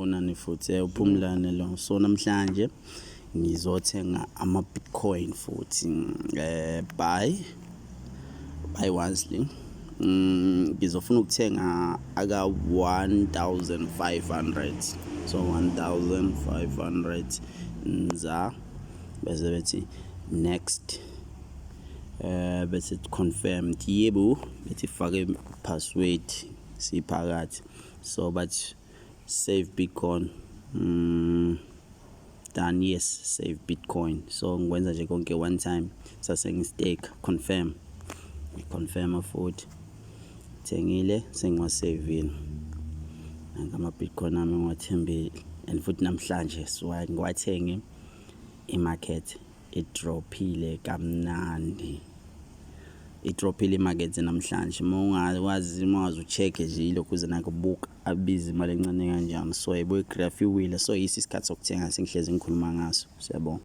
Sanibonani futhi uphumlane lo. So namhlanje ngizothenga ama Bitcoin futhi buy wisely. Ngizofuna ukuthenga aka 1500. So 1500 nza bese bethi next bese confirm yebo bethi fake password siphakathi. So but save Bitcoin done. Yes, save Bitcoin. So ngikwenza nje konke one time sase ngistake confirm futhi thengile sengiwasavile ngama Bitcoin ami ngiwathembile and futhi namhlanje ngiwathenge imarket idropile kamnandi. Idropile imarket namhlanje ungawazi ucheck nje lokho kuze nakubuka abiza imali encane kanjani. So yebo igraph iwile, so isikhathi sokuthenga sengihlezi ngikhuluma ngaso. Siyabonga.